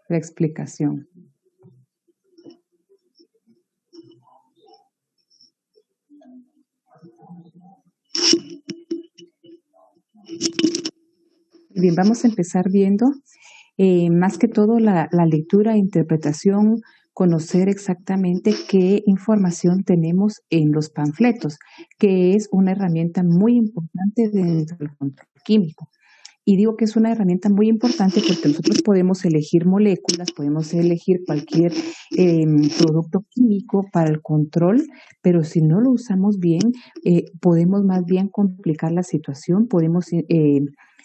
la explicación. Bien, vamos a empezar viendo más que todo la lectura e interpretación, conocer exactamente qué información tenemos en los panfletos, que es una herramienta muy importante dentro del control químico. Y digo que es una herramienta muy importante porque nosotros podemos elegir moléculas, podemos elegir cualquier producto químico para el control, pero si no lo usamos bien, podemos más bien complicar la situación, podemos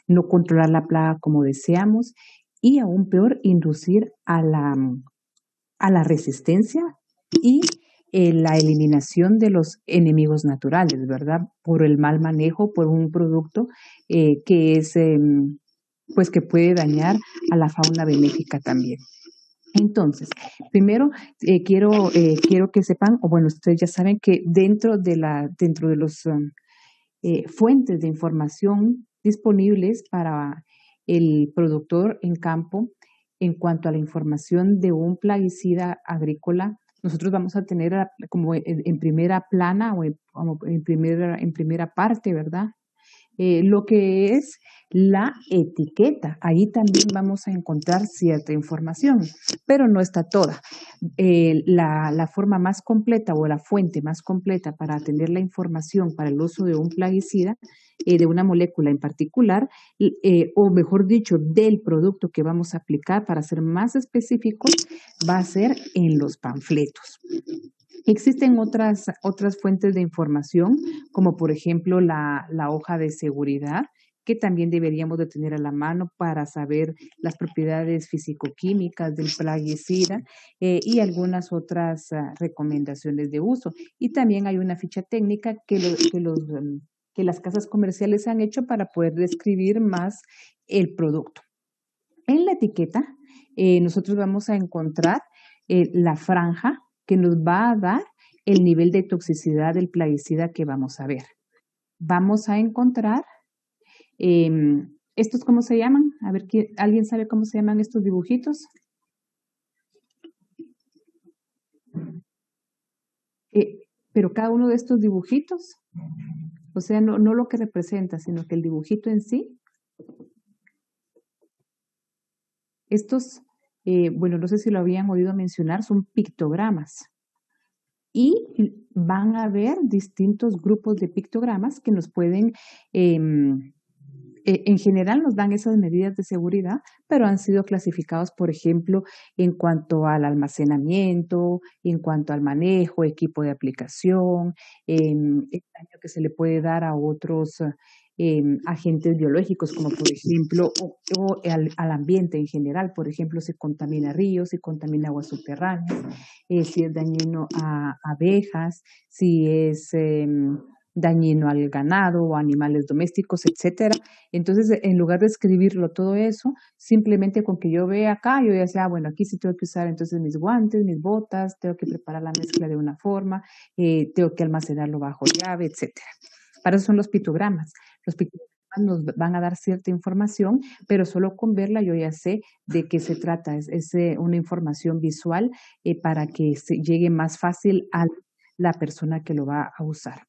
no controlar la plaga como deseamos y aún peor, inducir a la resistencia y la eliminación de los enemigos naturales, ¿verdad? Por el mal manejo, por un producto que es, pues que puede dañar a la fauna benéfica también. Entonces, primero quiero que sepan, o bueno, ustedes ya saben que dentro de los fuentes de información disponibles para el productor en campo, en cuanto a la información de un plaguicida agrícola, nosotros vamos a tener como en primera plana o en primera parte, ¿verdad? Lo que es la etiqueta. Ahí también vamos a encontrar cierta información, pero no está toda. La forma más completa o la fuente más completa para tener la información para el uso de un plaguicida, de una molécula en particular, o mejor dicho, del producto que vamos a aplicar, para ser más específicos, va a ser en los panfletos. Existen otras fuentes de información, como por ejemplo la hoja de seguridad, que también deberíamos de tener a la mano para saber las propiedades físico-químicas del plaguicida y algunas otras recomendaciones de uso. Y también hay una ficha técnica que las casas comerciales han hecho para poder describir más el producto. En la etiqueta, nosotros vamos a encontrar la franja que nos va a dar el nivel de toxicidad del plaguicida que vamos a ver. Vamos a encontrar, ¿estos cómo se llaman? A ver, ¿alguien sabe cómo se llaman estos dibujitos? Pero cada uno de estos dibujitos, o sea, no lo que representa, sino que el dibujito en sí, estos, bueno, no sé si lo habían oído mencionar, son pictogramas. Y van a haber distintos grupos de pictogramas que nos pueden, en general nos dan esas medidas de seguridad, pero han sido clasificados, por ejemplo, en cuanto al almacenamiento, en cuanto al manejo, equipo de aplicación, el daño que se le puede dar a otros agentes biológicos, como por ejemplo, o al ambiente en general. Por ejemplo, se contamina ríos, se contamina aguas subterráneas, si es dañino a abejas, si es dañino al ganado o animales domésticos, etcétera. Entonces, en lugar de escribirlo todo eso, simplemente con que yo vea acá, yo ya sé, bueno, aquí sí tengo que usar entonces mis guantes, mis botas, tengo que preparar la mezcla de una forma, tengo que almacenarlo bajo llave, etcétera. Para eso son los pictogramas. Los pictogramas nos van a dar cierta información, pero solo con verla yo ya sé de qué se trata. Es una información visual para que se llegue más fácil a la persona que lo va a usar.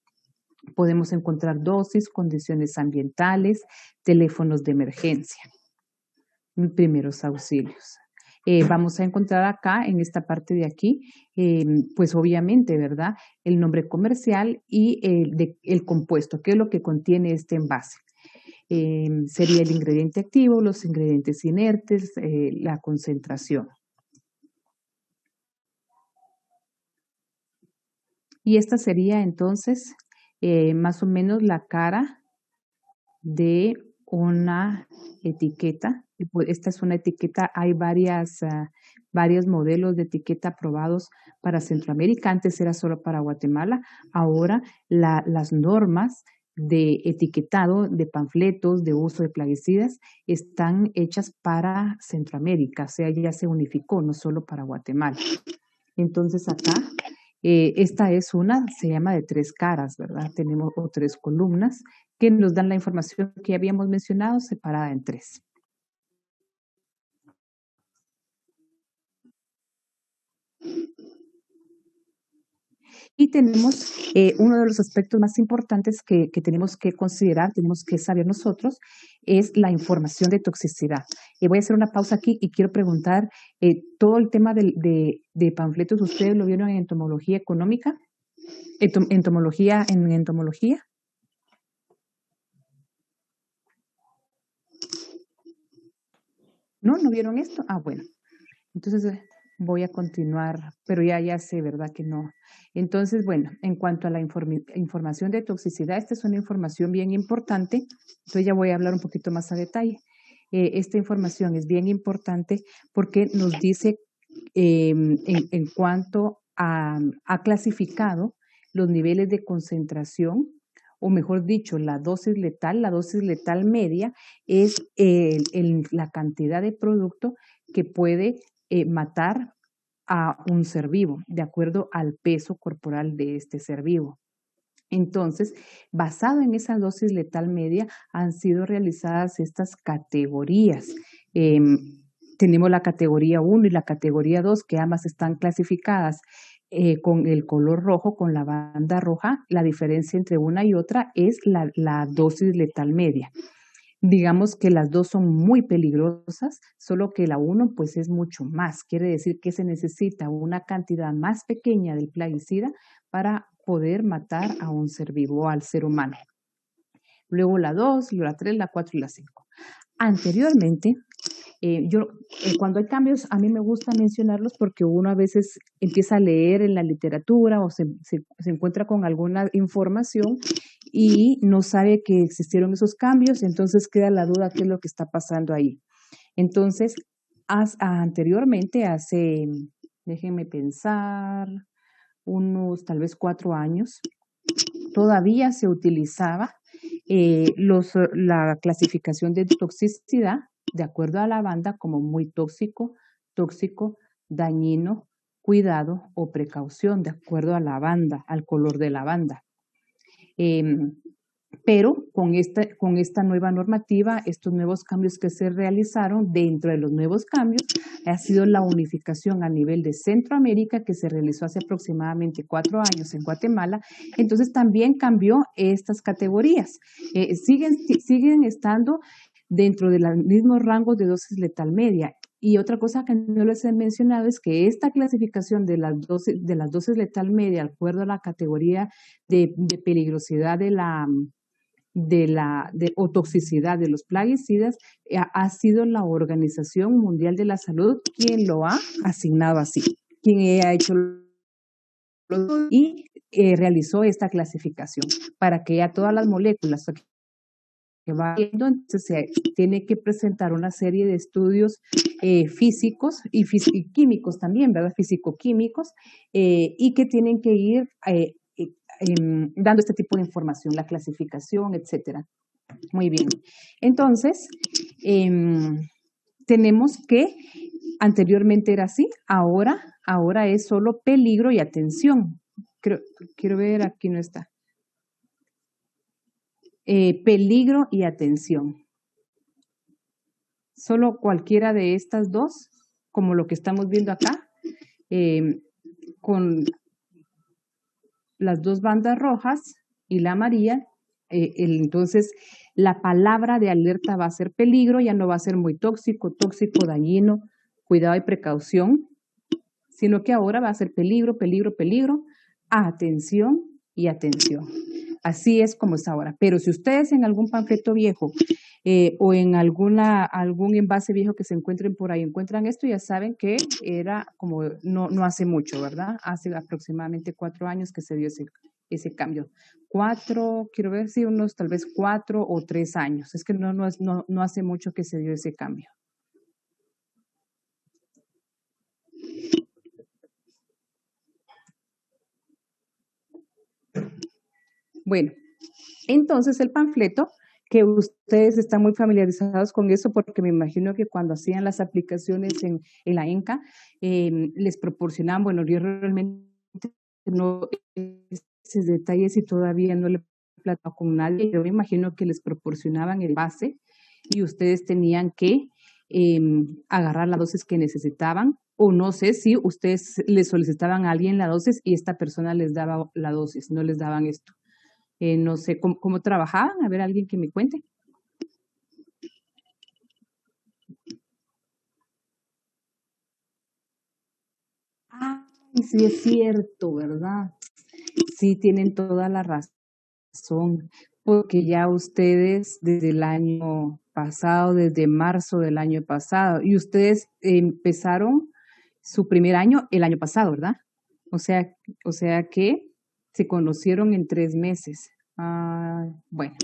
Podemos encontrar dosis, condiciones ambientales, teléfonos de emergencia, primeros auxilios. Vamos a encontrar acá, en esta parte de aquí, pues obviamente, ¿verdad? El nombre comercial y el compuesto, qué es lo que contiene este envase. Sería el ingrediente activo, los ingredientes inertes, la concentración. Y esta sería entonces más o menos la cara de una etiqueta. Esta es una etiqueta, hay varios modelos de etiqueta aprobados para Centroamérica. Antes era solo para Guatemala. Ahora las normas de etiquetado de panfletos de uso de plaguicidas están hechas para Centroamérica, o sea, ya se unificó, no solo para Guatemala. Entonces acá, esta es se llama de 3 caras, ¿verdad? Tenemos 3 columnas que nos dan la información que habíamos mencionado separada en 3. Y tenemos uno de los aspectos más importantes que tenemos que considerar, tenemos que saber nosotros, es la información de toxicidad. Voy a hacer una pausa aquí y quiero preguntar, ¿todo el tema de panfletos ustedes lo vieron en entomología económica? ¿Entomología en entomología? ¿No? ¿No vieron esto? Ah, bueno. Entonces voy a continuar, pero ya sé, ¿verdad? Que no. Entonces, bueno, en cuanto a la información de toxicidad, esta es una información bien importante. Entonces ya voy a hablar un poquito más a detalle. Esta información es bien importante porque nos dice en cuanto ha clasificado los niveles de concentración, o mejor dicho, la dosis letal media es la cantidad de producto que puede matar a un ser vivo, de acuerdo al peso corporal de este ser vivo. Entonces, basado en esa dosis letal media, han sido realizadas estas categorías. Tenemos la categoría 1 y la categoría 2, que ambas están clasificadas con el color rojo, con la banda roja. La diferencia entre una y otra es la dosis letal media. Digamos que las dos son muy peligrosas, solo que la 1 pues es mucho más. Quiere decir que se necesita una cantidad más pequeña del plaguicida para poder matar a un ser vivo, al ser humano. Luego la 2, la 3, la 4 y la 5. Anteriormente, cuando hay cambios, a mí me gusta mencionarlos porque uno a veces empieza a leer en la literatura o se encuentra con alguna información y no sabe que existieron esos cambios, entonces queda la duda qué es lo que está pasando ahí. Entonces, anteriormente, déjenme pensar, unos tal vez 4 años, todavía se utilizaba la clasificación de toxicidad de acuerdo a la banda como muy tóxico, dañino, cuidado o precaución, de acuerdo a la banda, al color de la banda. Pero con esta nueva normativa, estos nuevos cambios que se realizaron, dentro de los nuevos cambios, ha sido la unificación a nivel de Centroamérica, que se realizó hace aproximadamente 4 años en Guatemala. Entonces también cambió estas categorías. Siguen estando dentro de los mismos rangos de dosis letal media. Y otra cosa que no les he mencionado es que esta clasificación de las dosis letal media, de acuerdo a la categoría de peligrosidad o toxicidad de los plaguicidas, ha sido la Organización Mundial de la Salud quien lo ha asignado así, quien ha hecho y realizó esta clasificación para que ya todas las moléculas que va viendo, entonces se tiene que presentar una serie de estudios físicos y químicos también, ¿verdad? Físico-químicos, y que tienen que ir dando este tipo de información, la clasificación, etcétera. Muy bien. Entonces, tenemos que anteriormente era así, ahora es solo peligro y atención. Quiero ver, aquí no está. Peligro y atención. Solo cualquiera de estas dos, como lo que estamos viendo acá, con las dos bandas rojas y la amarilla, entonces la palabra de alerta va a ser peligro, ya no va a ser muy tóxico, dañino, cuidado y precaución, sino que ahora va a ser peligro, atención y atención. Así es como es ahora. Pero si ustedes en algún panfleto viejo o en algún envase viejo que se encuentren por ahí, encuentran esto, ya saben que era como no hace mucho, ¿verdad? Hace aproximadamente 4 años que se dio ese cambio. 4, quiero ver si unos tal vez 4 o 3 años. Es que no hace mucho que se dio ese cambio. Bueno, entonces el panfleto, que ustedes están muy familiarizados con eso porque me imagino que cuando hacían las aplicaciones en la ENCA, les proporcionaban, bueno, yo realmente no esos detalles y todavía no le he platicado con nadie, yo me imagino que les proporcionaban el base y ustedes tenían que agarrar la dosis que necesitaban O no sé si ustedes le solicitaban a alguien la dosis y esta persona les daba la dosis, no les daban esto. No sé cómo trabajaban, a ver, alguien que me cuente. Ay, sí es cierto, ¿verdad? Sí, tienen toda la razón, porque ya ustedes desde el año pasado, desde marzo del año pasado, y ustedes empezaron su primer año el año pasado, ¿verdad? O sea, o sea que se conocieron en 3 meses. Ah, bueno.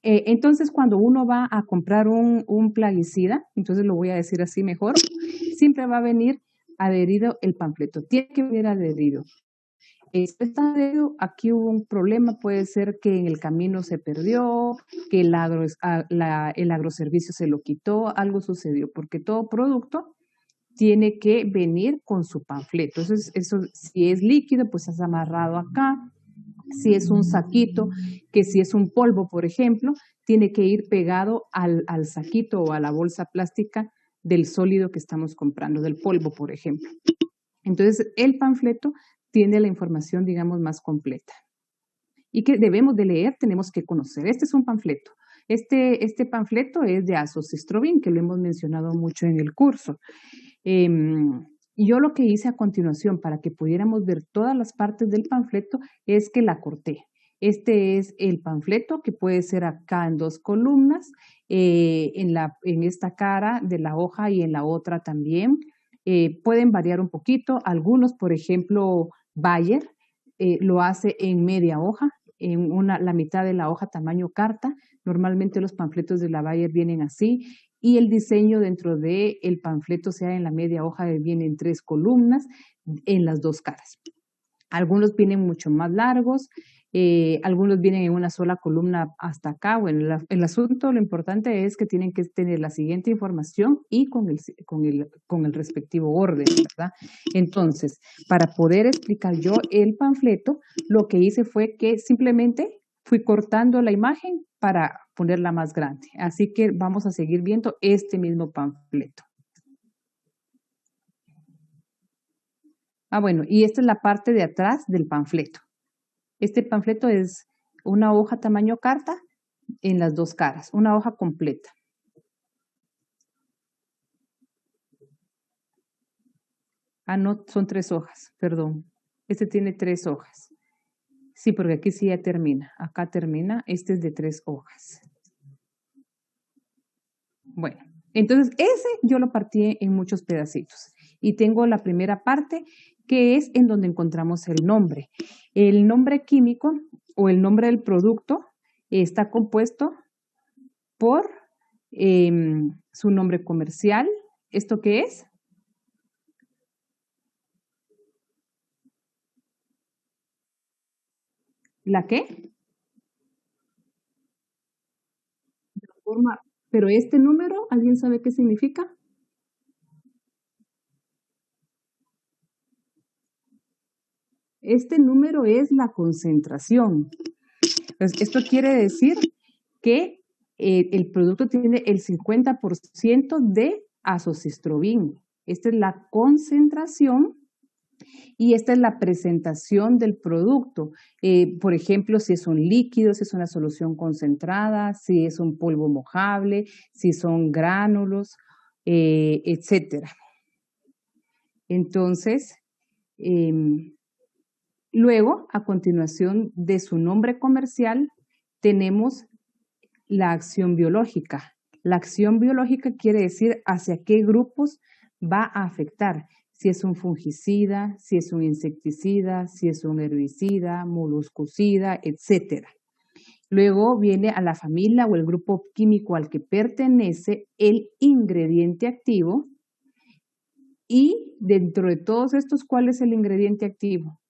Entonces, cuando uno va a comprar un plaguicida, entonces lo voy a decir así mejor, siempre va a venir adherido el panfleto. Tiene que venir adherido. Está adherido, aquí hubo un problema, puede ser que en el camino se perdió, que el agroservicio se lo quitó, algo sucedió, porque todo producto tiene que venir con su panfleto. Eso, si es líquido, pues es amarrado acá. Si es un saquito, que si es un polvo, por ejemplo, tiene que ir pegado al saquito o a la bolsa plástica del sólido que estamos comprando, del polvo, por ejemplo. Entonces, el panfleto tiene la información, digamos, más completa. Y que debemos de leer, tenemos que conocer. Este es un panfleto. Este panfleto es de Azoxystrobin, que lo hemos mencionado mucho en el curso. Yo lo que hice a continuación para que pudiéramos ver todas las partes del panfleto es que la corté. Este es el panfleto que puede ser acá en 2 columnas, en esta cara de la hoja y en la otra también. Pueden variar un poquito. Algunos, por ejemplo, Bayer lo hace en media hoja, en la mitad de la hoja tamaño carta. Normalmente los panfletos de la Bayer vienen así y el diseño dentro del panfleto, sea en la media hoja, viene en 3 columnas en las 2 caras. Algunos vienen mucho más largos, algunos vienen en una sola columna hasta acá. Bueno, el asunto, lo importante es que tienen que tener la siguiente información y con el respectivo orden, ¿verdad? Entonces, para poder explicar yo el panfleto, lo que hice fue que simplemente fui cortando la imagen para ponerla más grande. Así que vamos a seguir viendo este mismo panfleto. Bueno, y esta es la parte de atrás del panfleto. Este panfleto es una hoja tamaño carta en las 2 caras, una hoja completa. No, son 3 hojas, perdón. Este tiene 3 hojas. Sí, porque aquí sí ya termina. Acá termina, este es de 3 hojas. Bueno, entonces ese yo lo partí en muchos pedacitos. Y tengo la primera parte, que es en donde encontramos el nombre. El nombre químico o el nombre del producto está compuesto por su nombre comercial. ¿Esto qué es? ¿La qué? Pero este número, ¿alguien sabe qué significa? Este número es la concentración. Entonces, esto quiere decir que el producto tiene el 50% de azoxystrobin. Esta es la concentración y esta es la presentación del producto. Por ejemplo, si es un líquido, si es una solución concentrada, si es un polvo mojable, si son gránulos, etcétera. Entonces, luego, a continuación de su nombre comercial, tenemos la acción biológica. La acción biológica quiere decir hacia qué grupos va a afectar. Si es un fungicida, si es un insecticida, si es un herbicida, moluscocida, etc. Luego viene a la familia o el grupo químico al que pertenece el ingrediente activo. Y dentro de todos estos, ¿cuál es el ingrediente activo?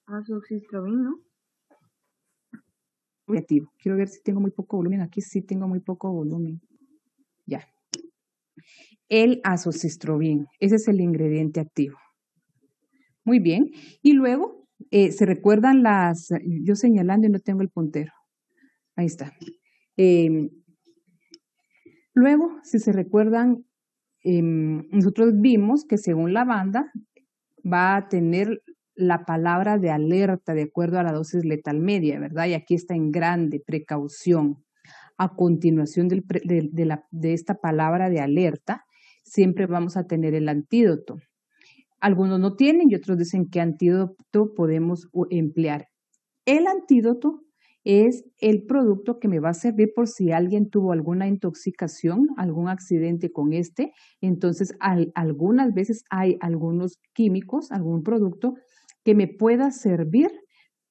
Azoxystrobin, ¿no? Activo. Quiero ver si tengo muy poco volumen. Aquí sí tengo muy poco volumen. Ya. El azoxystrobin. Ese es el ingrediente activo. Muy bien. Y luego ¿Se recuerdan yo señalando y no tengo el puntero? Ahí está. Luego, si se recuerdan, nosotros vimos que según la banda va a tener la palabra de alerta de acuerdo a la dosis letal media, ¿verdad? Y aquí está en grande, precaución. A continuación de esta palabra de alerta, siempre vamos a tener el antídoto. Algunos no tienen y otros dicen qué antídoto podemos emplear. El antídoto es el producto que me va a servir por si alguien tuvo alguna intoxicación, algún accidente con entonces algunas veces hay algunos químicos, algún producto que me pueda servir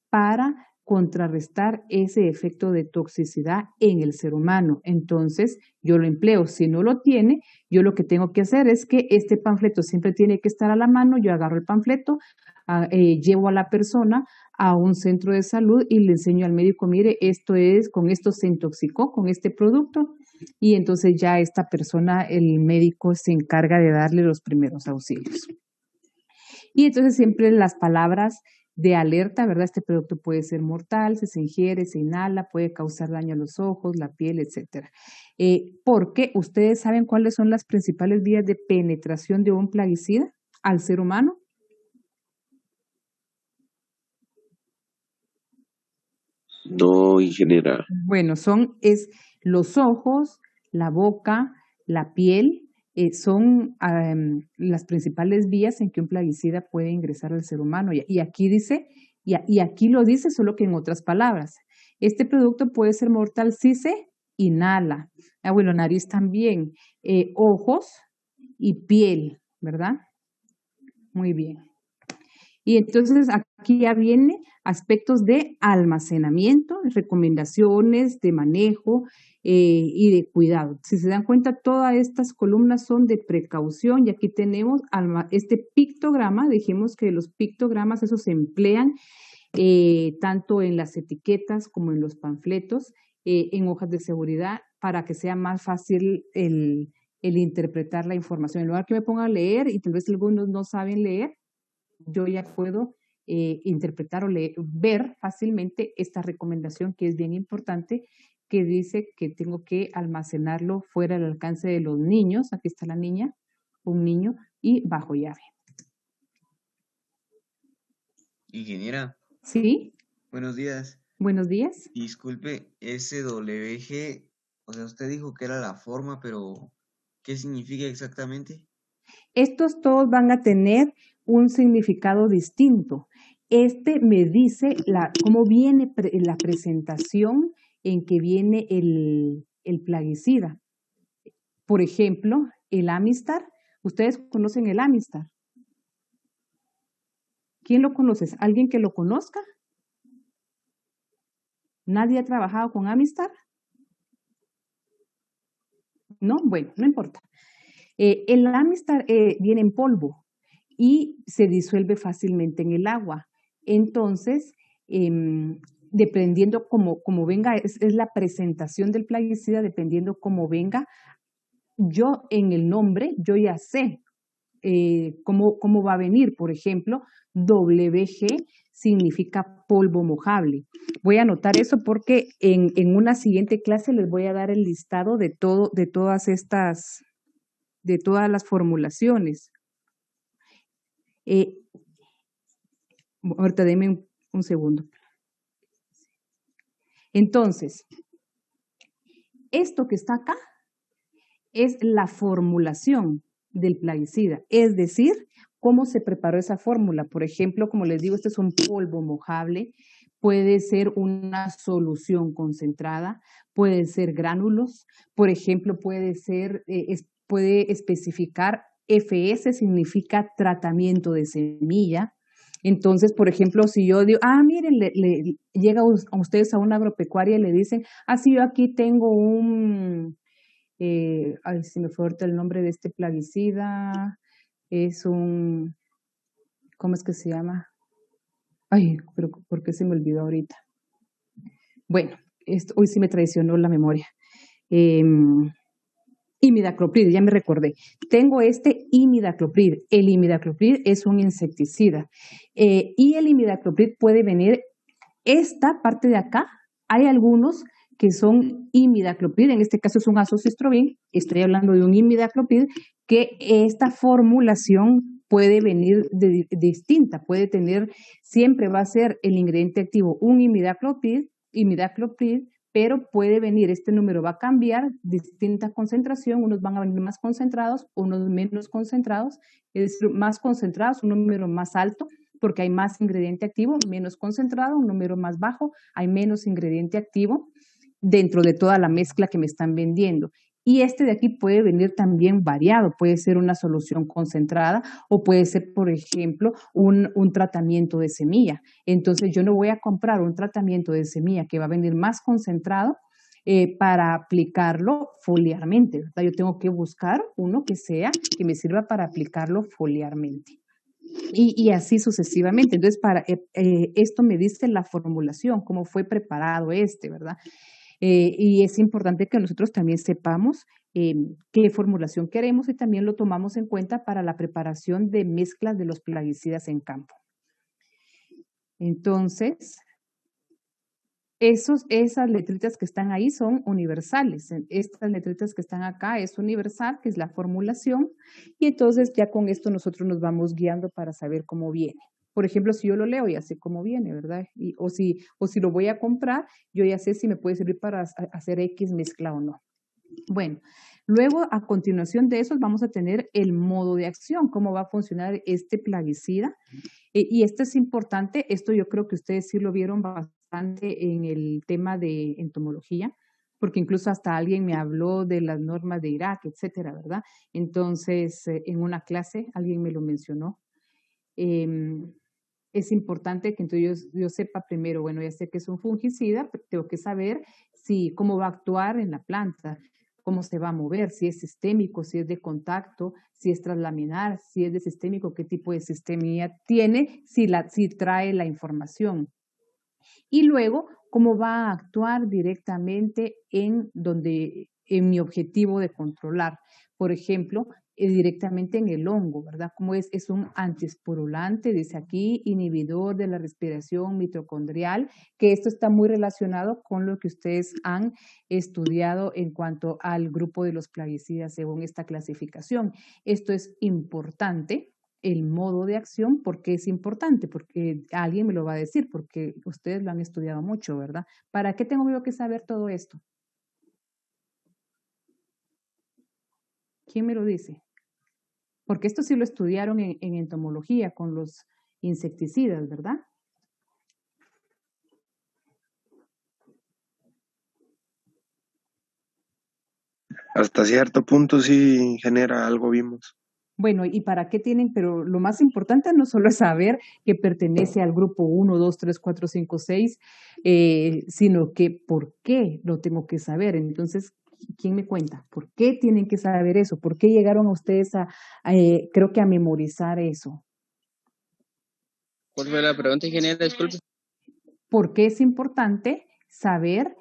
para contrarrestar ese efecto de toxicidad en el ser humano. Entonces, yo lo empleo. Si no lo tiene, yo lo que tengo que hacer es que este panfleto siempre tiene que estar a la mano. Yo agarro el panfleto, llevo a la persona a un centro de salud y le enseño al médico, mire, con esto se intoxicó, con este producto. Y entonces ya esta persona, el médico se encarga de darle los primeros auxilios. Y entonces siempre las palabras de alerta, ¿verdad? Este producto puede ser mortal, si se ingiere, se inhala, puede causar daño a los ojos, la piel, etcétera. Porque ustedes saben cuáles son las principales vías de penetración de un plaguicida al ser humano. No, ingeniera. Bueno, es los ojos, la boca, la piel, son las principales vías en que un plaguicida puede ingresar al ser humano. Y aquí dice, y aquí lo dice, solo que en otras palabras. Este producto puede ser mortal si se inhala. Bueno, nariz también, ojos y piel, ¿verdad? Muy bien. Y entonces aquí ya viene aspectos de almacenamiento, recomendaciones de manejo y de cuidado. Si se dan cuenta, todas estas columnas son de precaución y aquí tenemos este pictograma. Dijimos que los pictogramas, esos se emplean tanto en las etiquetas como en los panfletos, en hojas de seguridad, para que sea más fácil el interpretar la información. En lugar que me ponga a leer y tal vez algunos no saben leer, yo ya puedo interpretar o ver fácilmente esta recomendación que es bien importante, que dice que tengo que almacenarlo fuera del alcance de los niños. Aquí está la niña, un niño, y bajo llave. Ingeniera. ¿Sí? Buenos días. Buenos días. Disculpe, SWG, o sea, usted dijo que era la forma, pero ¿qué significa exactamente? Estos todos van a tener un significado distinto. Este me dice cómo viene la presentación en que viene el plaguicida. Por ejemplo, el Amistar. ¿Ustedes conocen el Amistar? ¿Quién lo conoce? ¿Alguien que lo conozca? ¿Nadie ha trabajado con Amistar? No, bueno, no importa. El Amistar viene en polvo y se disuelve fácilmente en el agua. Entonces, dependiendo cómo venga, es la presentación del plaguicida, dependiendo cómo venga, yo en el nombre, yo ya sé cómo va a venir. Por ejemplo, WG significa polvo mojable. Voy a anotar eso porque en una siguiente clase les voy a dar el listado de todas las formulaciones. Ahorita denme un segundo. Entonces, esto que está acá es la formulación del plaguicida, es decir, cómo se preparó esa fórmula. Por ejemplo, como les digo, este es un polvo mojable, puede ser una solución concentrada, puede ser gránulos, por ejemplo, puede especificar FS, significa tratamiento de semilla. Entonces, por ejemplo, si yo digo, miren, llega a ustedes a una agropecuaria y le dicen, sí, yo aquí tengo si me fue ahorita el nombre de este plaguicida, es ¿cómo es que se llama? Pero ¿por qué se me olvidó ahorita? Bueno, hoy sí me traicionó la memoria. Imidacloprid, ya me recordé. Tengo este imidacloprid. El imidacloprid es un insecticida. Y el imidacloprid puede venir, esta parte de acá, hay algunos que son imidacloprid, en este caso es un azoxystrobin, estoy hablando de un imidacloprid, que esta formulación puede venir distinta, puede tener, siempre va a ser el ingrediente activo un imidacloprid, pero puede venir, este número va a cambiar, distinta concentración, unos van a venir más concentrados, unos menos concentrados, es decir, más concentrados, un número más alto, porque hay más ingrediente activo, menos concentrado, un número más bajo, hay menos ingrediente activo dentro de toda la mezcla que me están vendiendo. Y este de aquí puede venir también variado, puede ser una solución concentrada o puede ser, por ejemplo, un tratamiento de semilla. Entonces yo no voy a comprar un tratamiento de semilla que va a venir más concentrado para aplicarlo foliarmente, ¿verdad? Yo tengo que buscar uno que me sirva para aplicarlo foliarmente. Y así sucesivamente. Entonces, esto me dice la formulación, cómo fue preparado ¿verdad? Y es importante que nosotros también sepamos qué formulación queremos y también lo tomamos en cuenta para la preparación de mezclas de los plaguicidas en campo. Entonces, esas letritas que están ahí son universales. Estas letritas que están acá es universal, que es la formulación, y entonces ya con esto nosotros nos vamos guiando para saber cómo viene. Por ejemplo, si yo lo leo, ya sé cómo viene, ¿verdad? O si lo voy a comprar, yo ya sé si me puede servir para hacer X mezcla o no. Bueno, luego a continuación de eso vamos a tener el modo de acción, cómo va a funcionar este plaguicida. Y esto es importante, esto yo creo que ustedes sí lo vieron bastante en el tema de entomología, porque incluso hasta alguien me habló de las normas de Irak, etcétera, ¿verdad? Entonces, en una clase alguien me lo mencionó. Es importante que entonces yo sepa primero, bueno, ya sé que es un fungicida, pero tengo que saber cómo va a actuar en la planta, cómo se va a mover, si es sistémico, si es de contacto, si es translaminar, si es de sistémico, qué tipo de sistemia tiene, si trae la información. Y luego, cómo va a actuar directamente en mi objetivo de controlar. Por ejemplo, directamente en el hongo, ¿verdad? Como es un antiesporulante, dice aquí, inhibidor de la respiración mitocondrial, que esto está muy relacionado con lo que ustedes han estudiado en cuanto al grupo de los plaguicidas según esta clasificación. Esto es importante, el modo de acción, porque es importante, porque alguien me lo va a decir, porque ustedes lo han estudiado mucho, ¿verdad? ¿Para qué tengo yo que saber todo esto? ¿Quién me lo dice? Porque esto sí lo estudiaron en entomología con los insecticidas, ¿verdad? Hasta cierto punto sí genera algo, vimos. Bueno, ¿y para qué tienen? Pero lo más importante no solo es saber que pertenece al grupo 1, 2, 3, 4, 5, 6, sino que por qué lo tengo que saber. Entonces, ¿quién me cuenta? ¿Por qué tienen que saber eso? ¿Por qué llegaron a ustedes creo que a memorizar eso? ¿Cuál fue la pregunta, ingeniera? Disculpe. ¿Por qué es importante saber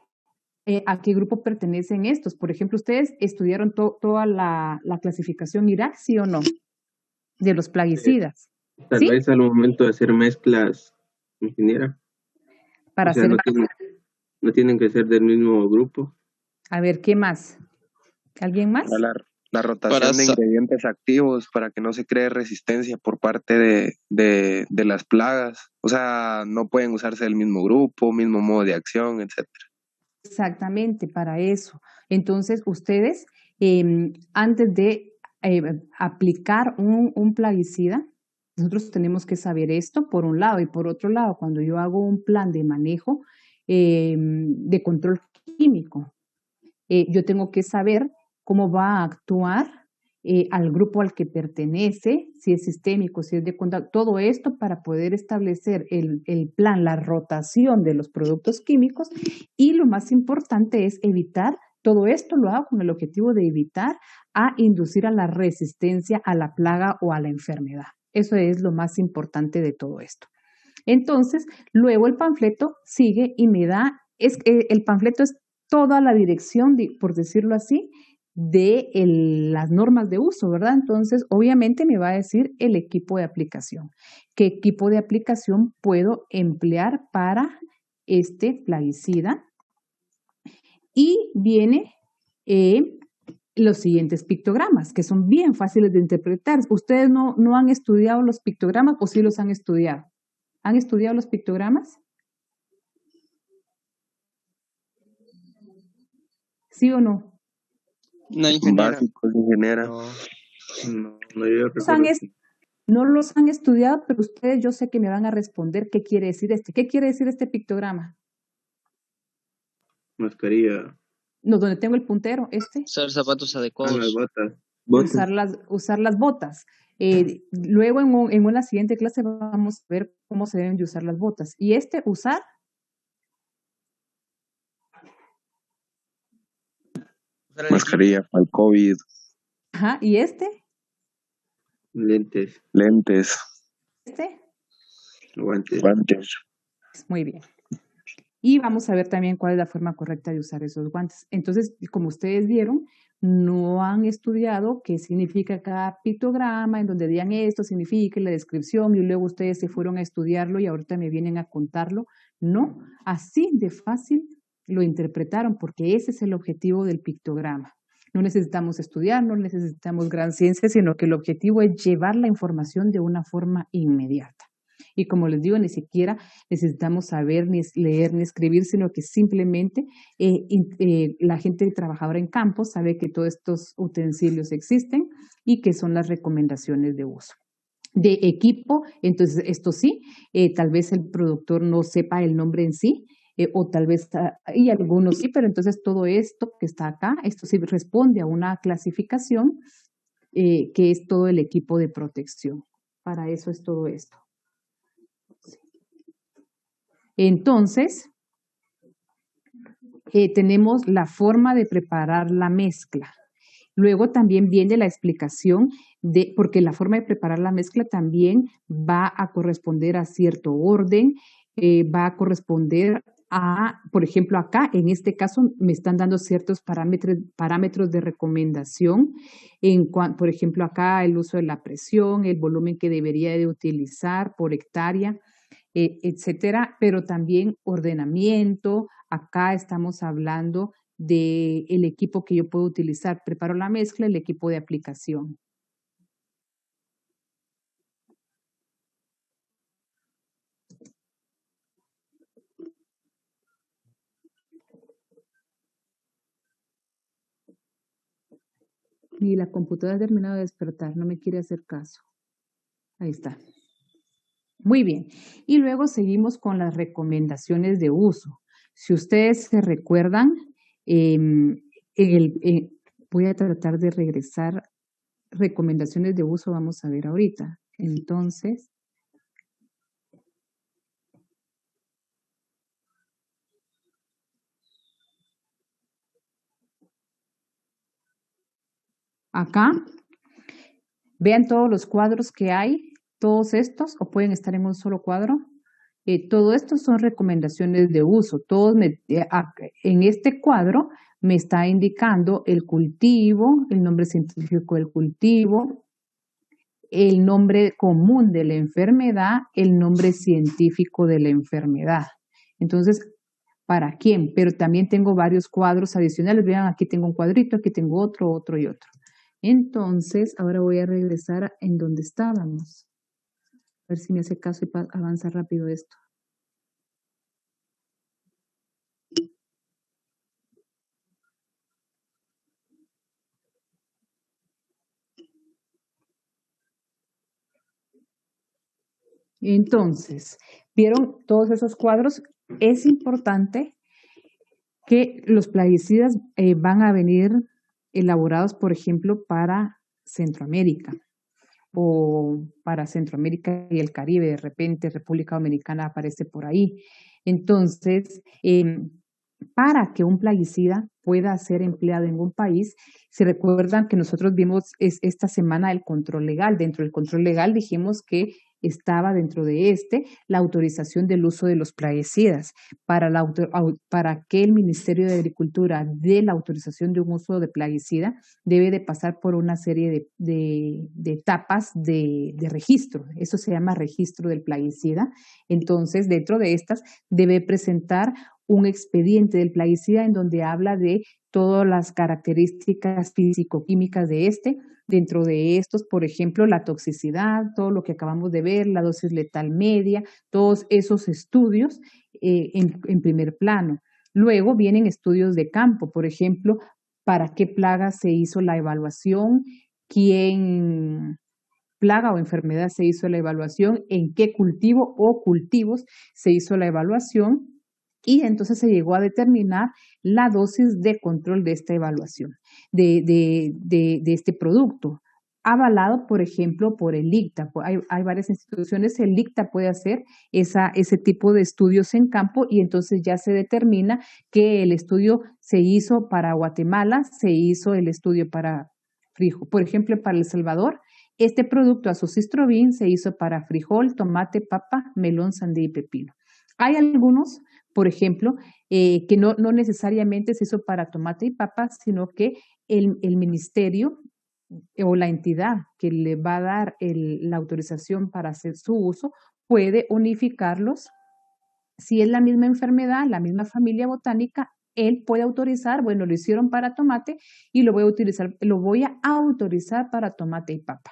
a qué grupo pertenecen estos? Por ejemplo, ¿ustedes estudiaron toda la clasificación Irak, sí o no? De los plaguicidas. Tal ¿Sí? vez al momento de hacer mezclas, ingeniera. Para O sea, hacer... no tienen que ser del mismo grupo. A ver, ¿qué más? ¿Alguien más? La rotación de ingredientes activos para que no se cree resistencia por parte de las plagas. O sea, no pueden usarse del mismo grupo, mismo modo de acción, etcétera. Exactamente, para eso. Entonces, ustedes, antes de aplicar un plaguicida, nosotros tenemos que saber esto por un lado, y por otro lado, cuando yo hago un plan de manejo de control químico, yo tengo que saber cómo va a actuar al grupo al que pertenece, si es sistémico, si es de contacto, todo esto para poder establecer el plan, la rotación de los productos químicos, y lo más importante es evitar, todo esto lo hago con el objetivo de evitar a inducir a la resistencia a la plaga o a la enfermedad. Eso es lo más importante de todo esto. Entonces, luego el panfleto sigue y me da, el panfleto es toda la dirección, por decirlo así, de las normas de uso, ¿verdad? Entonces, obviamente me va a decir el equipo de aplicación. ¿Qué equipo de aplicación puedo emplear para este plaguicida? Y viene los siguientes pictogramas, que son bien fáciles de interpretar. ¿Ustedes no han estudiado los pictogramas o sí los han estudiado? ¿Han estudiado los pictogramas? ¿Sí o no? No, ingeniera. Básicos, ingeniera. No, yo recuerdo. No los han estudiado, pero ustedes yo sé que me van a responder qué quiere decir este. ¿Qué quiere decir este pictograma? Mascarilla. No, donde tengo el puntero, este. Usar zapatos adecuados. Las botas. Usar las botas. Luego en una siguiente clase vamos a ver cómo se deben de usar las botas. Y este, usar. Mascarilla para el COVID. Ajá, ¿y este? Lentes. Este. Guantes. Muy bien. Y vamos a ver también cuál es la forma correcta de usar esos guantes. Entonces, como ustedes vieron, no han estudiado qué significa cada pictograma, en donde digan esto significa la descripción, y luego ustedes se fueron a estudiarlo y ahorita me vienen a contarlo. No, así de fácil lo interpretaron, porque ese es el objetivo del pictograma. No necesitamos estudiar, no necesitamos gran ciencia, sino que el objetivo es llevar la información de una forma inmediata. Y como les digo, ni siquiera necesitamos saber ni leer ni escribir, sino que simplemente la gente trabajadora en campo sabe que todos estos utensilios existen y que son las recomendaciones de uso. De equipo, entonces esto sí, tal vez el productor no sepa el nombre en sí, o tal vez, y algunos sí, pero entonces todo esto que está acá, esto sí responde a una clasificación que es todo el equipo de protección. Para eso es todo esto. Entonces, tenemos la forma de preparar la mezcla. Luego también viene la explicación porque la forma de preparar la mezcla también va a corresponder a cierto orden, va a corresponder a, por ejemplo, acá, en este caso, me están dando ciertos parámetros de recomendación. Por ejemplo, acá el uso de la presión, el volumen que debería de utilizar por hectárea, etcétera, pero también ordenamiento. Acá estamos hablando del equipo que yo puedo utilizar. Preparo la mezcla, el equipo de aplicación. Y la computadora ha terminado de despertar, no me quiere hacer caso. Ahí está. Muy bien. Y luego seguimos con las recomendaciones de uso. Si ustedes se recuerdan, voy a tratar de regresar. Recomendaciones de uso vamos a ver ahorita. Entonces, acá, vean todos los cuadros que hay, todos estos, o pueden estar en un solo cuadro. Todo esto son recomendaciones de uso. En este cuadro me está indicando el cultivo, el nombre científico del cultivo, el nombre común de la enfermedad, el nombre científico de la enfermedad. Entonces, ¿para quién? Pero también tengo varios cuadros adicionales. Vean, aquí tengo un cuadrito, aquí tengo otro, otro y otro. Entonces, ahora voy a regresar en donde estábamos. A ver si me hace caso y avanza rápido esto. Entonces, ¿vieron todos esos cuadros? Es importante que los plaguicidas van a venir elaborados, por ejemplo, para Centroamérica o para Centroamérica y el Caribe. De repente, República Dominicana aparece por ahí. Entonces, para que un plaguicida pueda ser empleado en un país, se recuerdan que nosotros vimos esta semana el control legal. Dentro del control legal dijimos que estaba dentro de la autorización del uso de los plaguicidas. Para que el Ministerio de Agricultura dé la autorización de un uso de plaguicida, debe de pasar por una serie de etapas de registro. Eso se llama registro del plaguicida. Entonces, dentro de estas, debe presentar un expediente del plaguicida en donde habla de todas las características físico-químicas de Dentro de estos, por ejemplo, la toxicidad, todo lo que acabamos de ver, la dosis letal media, todos esos estudios en primer plano. Luego vienen estudios de campo, por ejemplo, para qué plaga se hizo la evaluación, plaga o enfermedad se hizo la evaluación, en qué cultivo o cultivos se hizo la evaluación, y entonces se llegó a determinar la dosis de control de esta evaluación, de este producto, avalado, por ejemplo, por el ICTA. Hay varias instituciones, el ICTA puede hacer ese tipo de estudios en campo y entonces ya se determina que el estudio se hizo para Guatemala, se hizo el estudio para frijol, por ejemplo, para El Salvador. Este producto Azoxystrobin se hizo para frijol, tomate, papa, melón, sandía y pepino. Hay algunos, por ejemplo, que no necesariamente se hizo para tomate y papa, sino que el ministerio o la entidad que le va a dar la autorización para hacer su uso puede unificarlos. Si es la misma enfermedad, la misma familia botánica, él puede autorizar, bueno, lo hicieron para tomate y lo voy a autorizar para tomate y papa.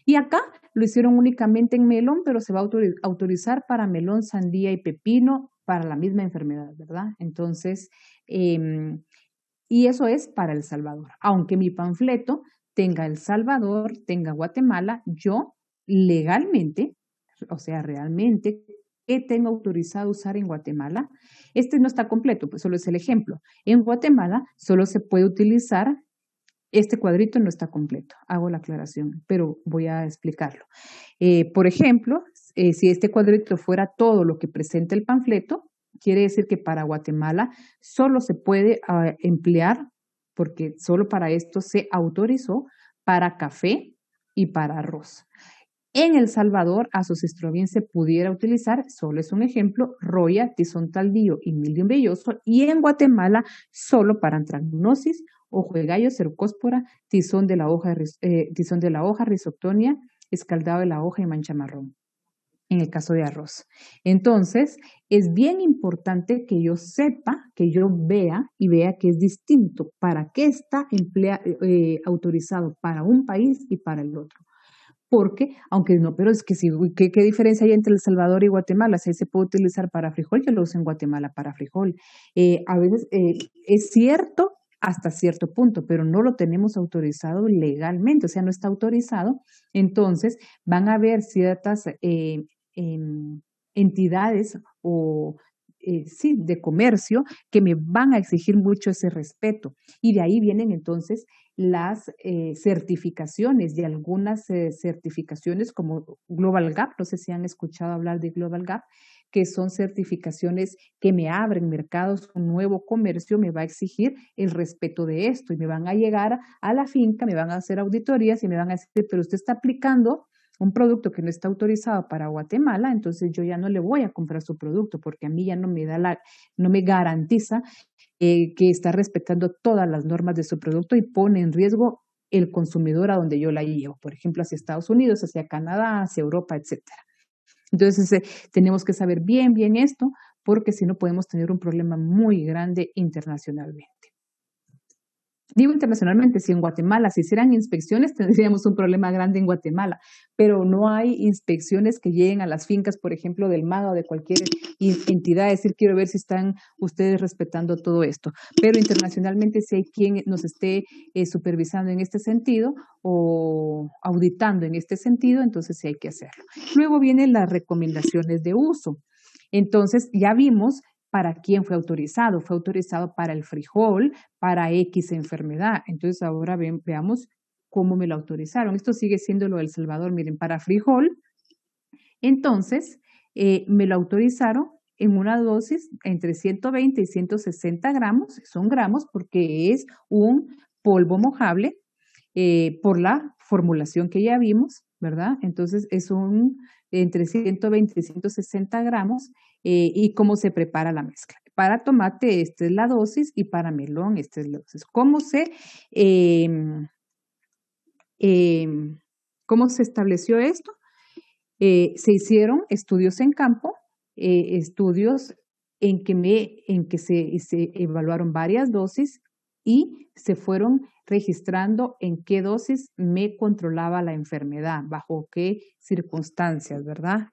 Y acá lo hicieron únicamente en melón, pero se va a autorizar para melón, sandía y pepino para la misma enfermedad, ¿verdad? Entonces, y eso es para El Salvador. Aunque mi panfleto tenga El Salvador, tenga Guatemala, yo legalmente, o sea, realmente, ¿qué tengo autorizado usar en Guatemala? Este no está completo, pues solo es el ejemplo. En Guatemala solo se puede utilizar. Este cuadrito no está completo, hago la aclaración, pero voy a explicarlo. Por ejemplo, si este cuadrito fuera todo lo que presenta el panfleto, quiere decir que para Guatemala solo se puede emplear, porque solo para esto se autorizó, para café y para arroz. En El Salvador, Azoxystrobin se pudiera utilizar, solo es un ejemplo, roya, tizón taldío y mildium velloso, y en Guatemala solo para anthracnosis, ojo de gallo, cercóspora, tizón de la hoja, rhizoctonia, escaldado de la hoja y mancha marrón, en el caso de arroz. Entonces, es bien importante que yo sepa, que yo vea que es distinto para qué está autorizado para un país y para el otro. Porque, aunque no, pero es que sí, ¿qué diferencia hay entre El Salvador y Guatemala? Si se puede utilizar para frijol, yo lo uso en Guatemala para frijol. A veces es cierto hasta cierto punto, pero no lo tenemos autorizado legalmente, o sea, no está autorizado. Entonces, van a haber ciertas entidades o de comercio que me van a exigir mucho ese respeto. Y de ahí vienen entonces las certificaciones, de algunas certificaciones como Global Gap, no sé si han escuchado hablar de Global Gap, que son certificaciones que me abren mercados, un nuevo comercio me va a exigir el respeto de esto y me van a llegar a la finca, me van a hacer auditorías y me van a decir, pero usted está aplicando un producto que no está autorizado para Guatemala, entonces yo ya no le voy a comprar su producto porque a mí ya no me garantiza que está respetando todas las normas de su producto y pone en riesgo el consumidor a donde yo la llevo, por ejemplo, hacia Estados Unidos, hacia Canadá, hacia Europa, etcétera. Entonces, tenemos que saber bien esto, porque si no podemos tener un problema muy grande internacionalmente. Digo internacionalmente, si en Guatemala se hicieran inspecciones, tendríamos un problema grande en Guatemala, pero no hay inspecciones que lleguen a las fincas, por ejemplo, del MAGA o de cualquier entidad, decir, quiero ver si están ustedes respetando todo esto. Pero internacionalmente, si hay quien nos esté supervisando en este sentido o auditando en este sentido, entonces sí hay que hacerlo. Luego vienen las recomendaciones de uso. Entonces, ya vimos para quién fue autorizado. Fue autorizado para el frijol, para X enfermedad. Entonces, ahora veamos cómo me lo autorizaron. Esto sigue siendo lo del Salvador. Miren, para frijol, entonces, me lo autorizaron en una dosis entre 120 y 160 gramos. Son gramos porque es un polvo mojable por la formulación que ya vimos, ¿verdad? Entonces, es un entre 120 y 160 gramos, y cómo se prepara la mezcla. Para tomate, esta es la dosis, y para melón, esta es la dosis. ¿Cómo se estableció esto? Se hicieron estudios en campo, estudios en que se evaluaron varias dosis y se fueron registrando en qué dosis me controlaba la enfermedad, bajo qué circunstancias, ¿verdad?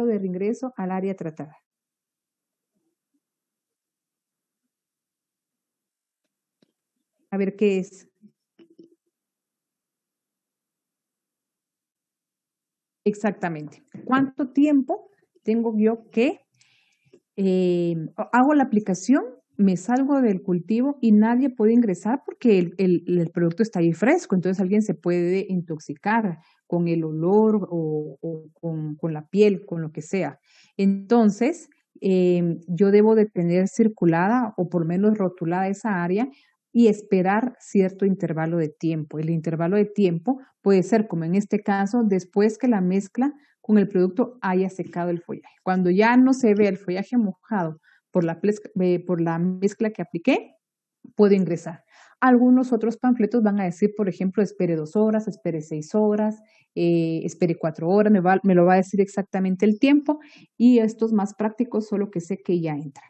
de reingreso al área tratada. A ver qué es. Exactamente. ¿Cuánto tiempo tengo yo que hago la aplicación, me salgo del cultivo y nadie puede ingresar porque el producto está ahí fresco? Entonces alguien se puede intoxicar con el olor o con la piel, con lo que sea. Entonces, yo debo de tener circulada o por lo menos rotulada esa área y esperar cierto intervalo de tiempo. El intervalo de tiempo puede ser, como en este caso, después que la mezcla con el producto haya secado el follaje. Cuando ya no se ve el follaje mojado por la mezcla que apliqué, puedo ingresar. Algunos otros panfletos van a decir, por ejemplo, espere 2 horas, espere 6 horas, espere 4 horas, me lo va a decir exactamente el tiempo, y estos más prácticos solo que sé que ya entra.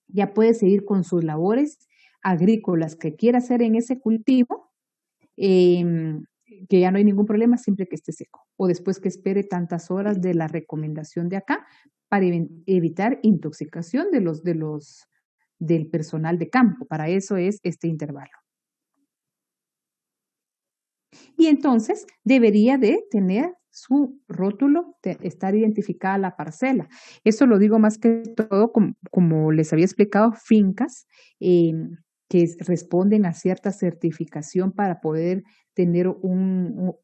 Ya puede seguir con sus labores agrícolas que quiera hacer en ese cultivo, que ya no hay ningún problema siempre que esté seco, o después que espere tantas horas de la recomendación de acá para evitar intoxicación del personal de campo. Para eso es este intervalo. Y entonces debería de tener su rótulo, estar identificada la parcela. Eso lo digo más que todo, como les había explicado, fincas que responden a cierta certificación para poder tener un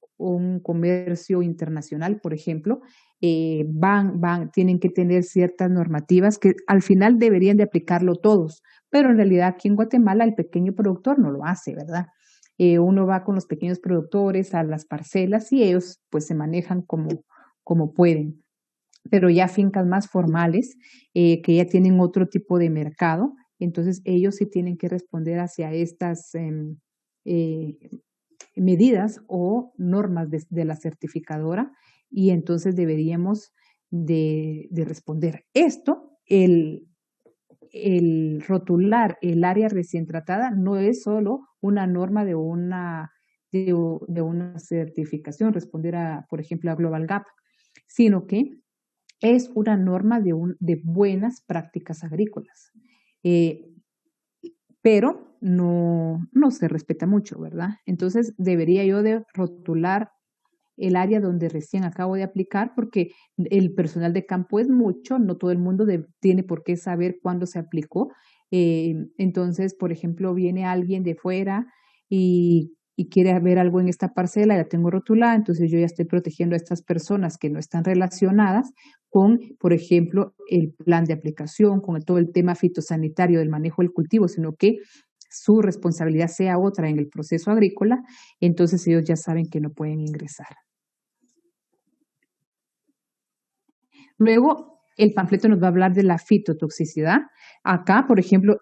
comercio internacional, por ejemplo, tienen que tener ciertas normativas que al final deberían de aplicarlo todos, pero en realidad aquí en Guatemala el pequeño productor no lo hace, ¿verdad? Uno va con los pequeños productores a las parcelas y ellos pues se manejan como pueden. Pero ya fincas más formales que ya tienen otro tipo de mercado, entonces ellos sí tienen que responder hacia estas medidas o normas de la certificadora, y entonces deberíamos de responder. Esto, el rotular el área recién tratada no es solo una norma de una certificación, responder por ejemplo, a Global Gap, sino que es una norma de buenas prácticas agrícolas. Pero no se respeta mucho, ¿verdad? Entonces debería yo de rotular el área donde recién acabo de aplicar, porque el personal de campo es mucho, no todo el mundo tiene por qué saber cuándo se aplicó. Entonces, por ejemplo, viene alguien de fuera y quiere ver algo en esta parcela, ya tengo rotulada, entonces yo ya estoy protegiendo a estas personas que no están relacionadas con, por ejemplo, el plan de aplicación, con todo el tema fitosanitario del manejo del cultivo, sino que su responsabilidad sea otra en el proceso agrícola, entonces ellos ya saben que no pueden ingresar. Luego, el panfleto nos va a hablar de la fitotoxicidad. Acá, por ejemplo,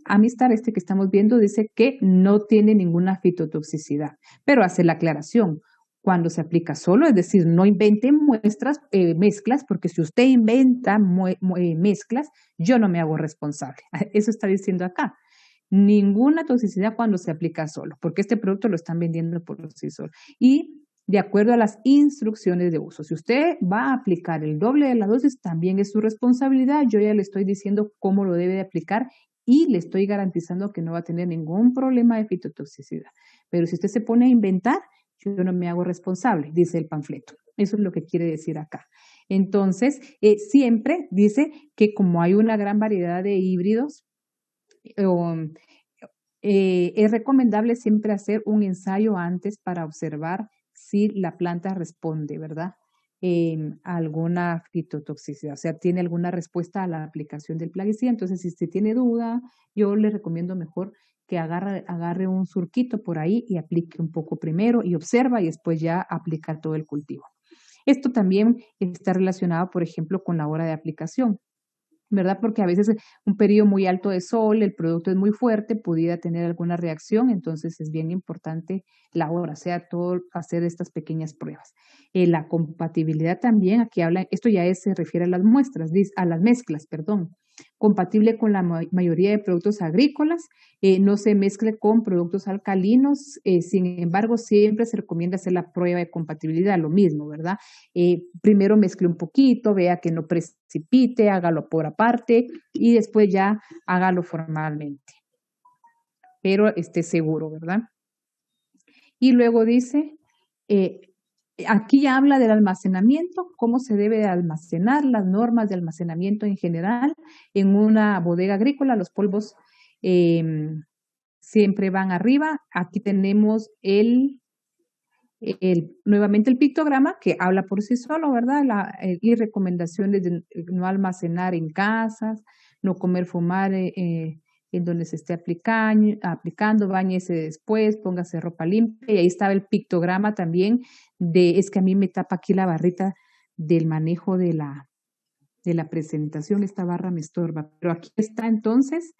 Amistar, este que estamos viendo, dice que no tiene ninguna fitotoxicidad, pero hace la aclaración. Cuando se aplica solo, es decir, no invente mezclas, porque si usted inventa mezclas, yo no me hago responsable. Eso está diciendo acá. Ninguna toxicidad cuando se aplica solo, porque este producto lo están vendiendo por sí solo. Y de acuerdo a las instrucciones de uso. Si usted va a aplicar el doble de la dosis, también es su responsabilidad. Yo ya le estoy diciendo cómo lo debe de aplicar y le estoy garantizando que no va a tener ningún problema de fitotoxicidad. Pero si usted se pone a inventar, yo no me hago responsable, dice el panfleto. Eso es lo que quiere decir acá. Entonces, siempre dice que como hay una gran variedad de híbridos, es recomendable siempre hacer un ensayo antes para observar si la planta responde, ¿verdad? A alguna fitotoxicidad, o sea, tiene alguna respuesta a la aplicación del plaguicida. Entonces, si usted tiene duda, yo le recomiendo mejor que agarre un surquito por ahí y aplique un poco primero y observa y después ya aplicar todo el cultivo. Esto también está relacionado, por ejemplo, con la hora de aplicación, ¿verdad? Porque a veces un periodo muy alto de sol, el producto es muy fuerte, pudiera tener alguna reacción, entonces es bien importante la hora, o sea, todo hacer estas pequeñas pruebas. La compatibilidad también, aquí habla, esto ya se refiere a las muestras, a las mezclas, perdón. compatible con la mayoría de productos agrícolas, no se mezcle con productos alcalinos, sin embargo, siempre se recomienda hacer la prueba de compatibilidad, lo mismo, ¿verdad? Primero mezcle un poquito, vea que no precipite, hágalo por aparte y después ya hágalo formalmente, pero esté seguro, ¿verdad? Y luego dice, aquí ya habla del almacenamiento, cómo se debe almacenar, las normas de almacenamiento en general. En una bodega agrícola, los polvos siempre van arriba. Aquí tenemos nuevamente el pictograma que habla por sí solo, ¿verdad? Y recomendaciones de no almacenar en casas, no comer, fumar en donde se esté aplicando, báñese después, póngase ropa limpia. Y ahí estaba el pictograma también es que a mí me tapa aquí la barrita del manejo de la presentación, esta barra me estorba. Pero aquí está entonces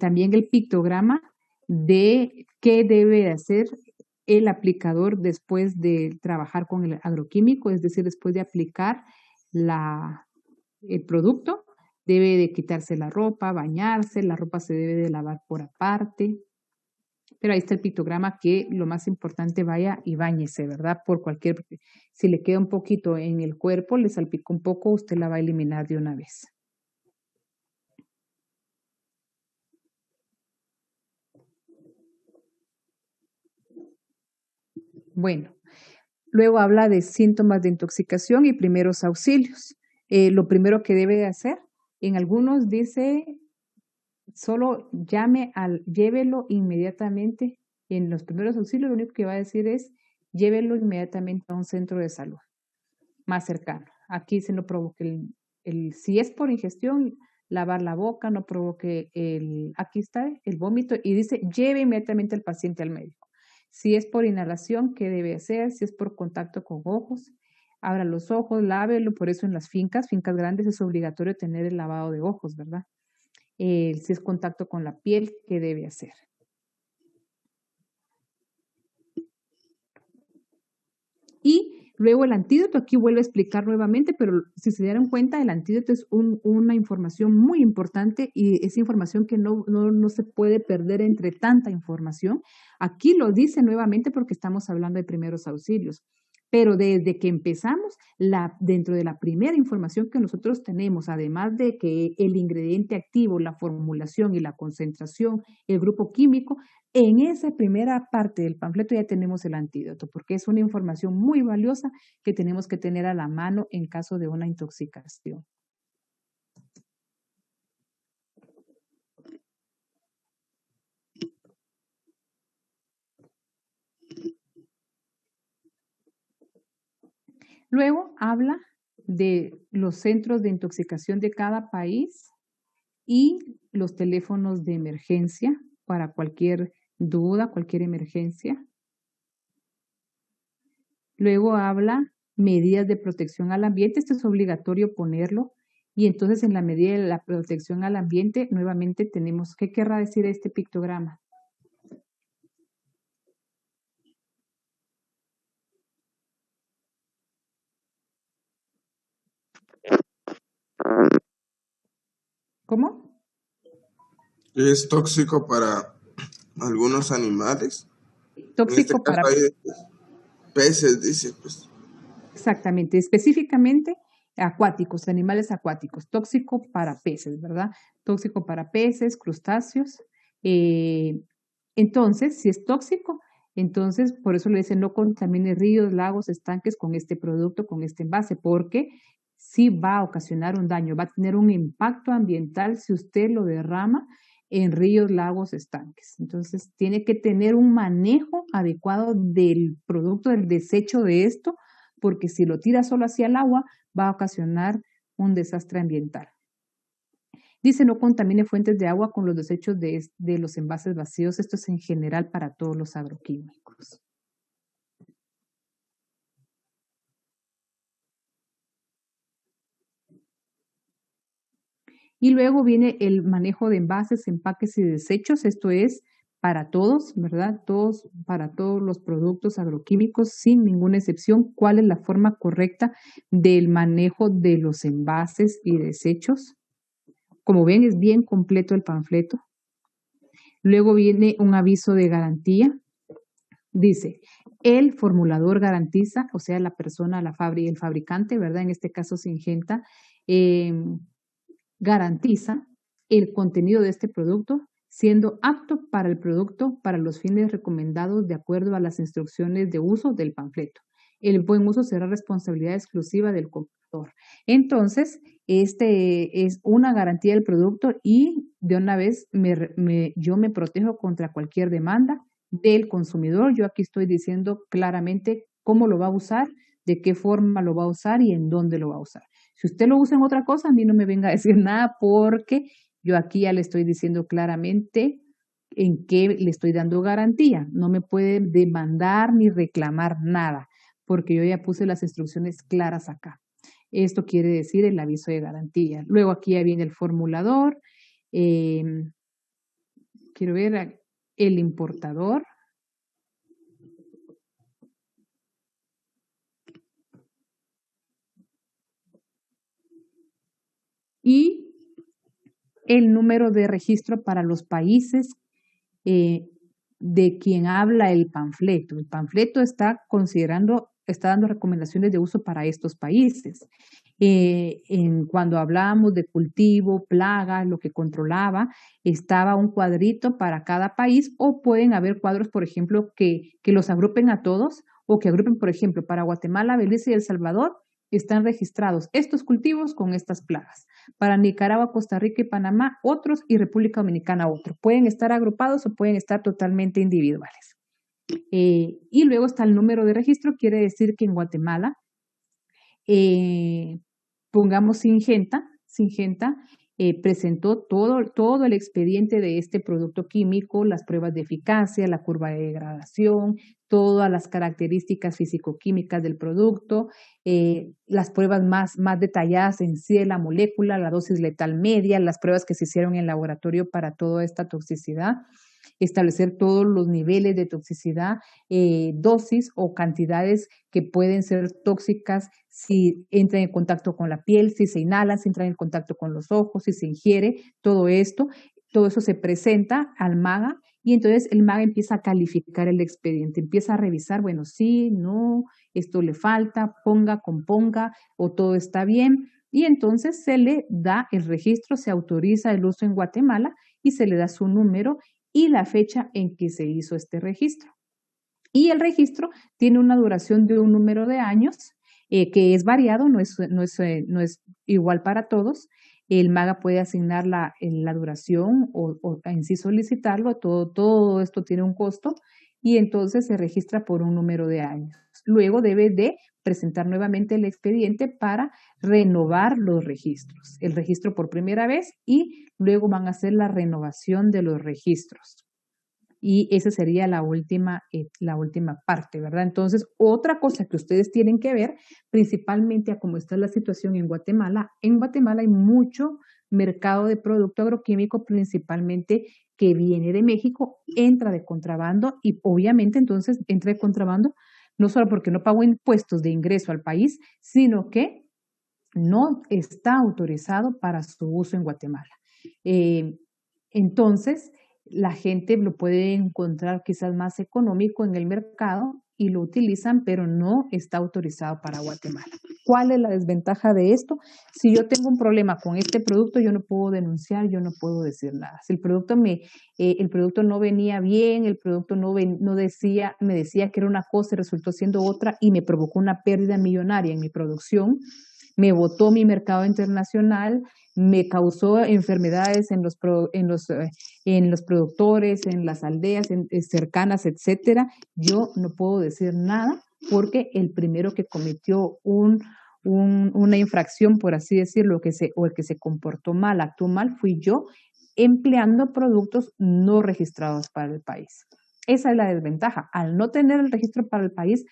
también el pictograma de qué debe hacer el aplicador después de trabajar con el agroquímico, es decir, después de aplicar el producto, debe de quitarse la ropa, bañarse, la ropa se debe de lavar por aparte. Pero ahí está el pictograma que lo más importante vaya y báñese, ¿verdad? Si le queda un poquito en el cuerpo, le salpica un poco, usted la va a eliminar de una vez. Bueno, luego habla de síntomas de intoxicación y primeros auxilios. Lo primero que debe de hacer, en algunos dice, solo llévelo inmediatamente. En los primeros auxilios lo único que va a decir es, llévelo inmediatamente a un centro de salud más cercano. Aquí se no provoque si es por ingestión, lavar la boca, no provoque aquí está el vómito y dice, lleve inmediatamente al paciente al médico. Si es por inhalación, ¿qué debe hacer? Si es por contacto con ojos, abra los ojos, lávelo. Por eso en las fincas grandes es obligatorio tener el lavado de ojos, ¿verdad? Si es contacto con la piel, ¿qué debe hacer? Y luego el antídoto, aquí vuelvo a explicar nuevamente, pero si se dieron cuenta, el antídoto es una información muy importante y es información que no se puede perder entre tanta información. Aquí lo dice nuevamente porque estamos hablando de primeros auxilios. Pero desde que empezamos, dentro de la primera información que nosotros tenemos, además de que el ingrediente activo, la formulación y la concentración, el grupo químico, en esa primera parte del panfleto ya tenemos el antídoto, porque es una información muy valiosa que tenemos que tener a la mano en caso de una intoxicación. Luego habla de los centros de intoxicación de cada país y los teléfonos de emergencia para cualquier duda, cualquier emergencia. Luego habla medidas de protección al ambiente. Esto es obligatorio ponerlo. Y entonces en la medida de la protección al ambiente, nuevamente tenemos, ¿qué querrá decir este pictograma? ¿Cómo? Es tóxico para algunos animales. Tóxico en este caso para hay peces, dice, pues. Exactamente, específicamente acuáticos, animales acuáticos, tóxico para peces, ¿verdad? Tóxico para peces, crustáceos. Entonces, si es tóxico, entonces por eso le dicen no contamine ríos, lagos, estanques con este producto, con este envase, porque sí va a ocasionar un daño, va a tener un impacto ambiental si usted lo derrama en ríos, lagos, estanques. Entonces, tiene que tener un manejo adecuado del producto, del desecho de esto, porque si lo tira solo hacia el agua, va a ocasionar un desastre ambiental. Dice, no contamine fuentes de agua con los desechos de los envases vacíos. Esto es en general para todos los agroquímicos. Y luego viene el manejo de envases, empaques y desechos. Esto es para todos, ¿verdad? Para todos los productos agroquímicos, sin ninguna excepción. ¿Cuál es la forma correcta del manejo de los envases y desechos? como ven, es bien completo el panfleto. Luego viene un aviso de garantía. Dice, el formulador garantiza, o sea, la persona, el fabricante, ¿verdad? En este caso Syngenta, garantiza el contenido de este producto siendo apto para el producto para los fines recomendados de acuerdo a las instrucciones de uso del panfleto. El buen uso será responsabilidad exclusiva del comprador. Entonces, este es una garantía del producto y de una vez yo me protejo contra cualquier demanda del consumidor. Yo aquí estoy diciendo claramente cómo lo va a usar, de qué forma lo va a usar y en dónde lo va a usar. Si usted lo usa en otra cosa, a mí no me venga a decir nada porque yo aquí ya le estoy diciendo claramente en qué le estoy dando garantía. No me puede demandar ni reclamar nada porque yo ya puse las instrucciones claras acá. Esto quiere decir el aviso de garantía. Luego aquí ya viene el formulador. Quiero ver el importador. Y el número de registro para los países de quien habla el panfleto. El panfleto está dando recomendaciones de uso para estos países. Cuando hablábamos de cultivo, plagas, lo que controlaba, estaba un cuadrito para cada país o pueden haber cuadros, por ejemplo, que los agrupen a todos o que agrupen, por ejemplo, para Guatemala, Belice y El Salvador están registrados estos cultivos con estas plagas. Para Nicaragua, Costa Rica y Panamá, otros y República Dominicana, otros. Pueden estar agrupados o pueden estar totalmente individuales. Y luego está el número de registro, quiere decir que en Guatemala, pongamos Syngenta presentó todo el expediente de este producto químico, las pruebas de eficacia, la curva de degradación, todas las características físico-químicas del producto, las pruebas más detalladas en sí de la molécula, la dosis letal media, las pruebas que se hicieron en laboratorio para toda esta toxicidad, establecer todos los niveles de toxicidad, dosis o cantidades que pueden ser tóxicas si entran en contacto con la piel, si se inhalan, si entran en contacto con los ojos, si se ingiere, todo eso se presenta al MAGA y entonces el MAGA empieza a calificar el expediente, empieza a revisar, bueno, sí, no, esto le falta, ponga, componga o todo está bien y entonces se le da el registro, se autoriza el uso en Guatemala y se le da su número y la fecha en que se hizo este registro. Y el registro tiene una duración de un número de años que es variado, no es igual para todos. El MAGA puede asignar la duración o en sí solicitarlo, todo esto tiene un costo y entonces se registra por un número de años. Luego debe de presentar nuevamente el expediente para renovar los registros. El registro por primera vez y luego van a hacer la renovación de los registros. Y esa sería la última parte, ¿verdad? Entonces, otra cosa que ustedes tienen que ver, principalmente a cómo está la situación en Guatemala hay mucho mercado de producto agroquímico, principalmente que viene de México, entra de contrabando y obviamente entonces entra de contrabando no solo porque no pagó impuestos de ingreso al país, sino que no está autorizado para su uso en Guatemala. Entonces, la gente lo puede encontrar quizás más económico en el mercado y lo utilizan, pero no está autorizado para Guatemala. ¿Cuál es la desventaja de esto? Si yo tengo un problema con este producto, yo no puedo denunciar, yo no puedo decir nada. Si el producto no venía bien, el producto me decía que era una cosa y resultó siendo otra y me provocó una pérdida millonaria en mi producción, me botó mi mercado internacional, me causó enfermedades en los productores, en las aldeas cercanas, etcétera. Yo no puedo decir nada porque el primero que cometió una infracción, por así decirlo, o el que se comportó mal, actuó mal, fui yo, empleando productos no registrados para el país. Esa es la desventaja. Al no tener el registro para el país,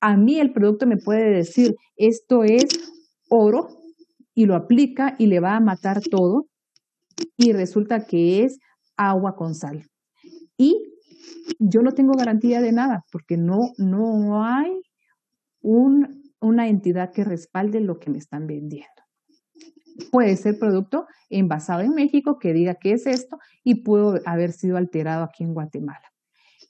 a mí el producto me puede decir, esto es oro, y lo aplica y le va a matar todo, y resulta que es agua con sal. Y yo no tengo garantía de nada, porque no hay una entidad que respalde lo que me están vendiendo. puede ser producto envasado en México que diga qué es esto y pudo haber sido alterado aquí en Guatemala.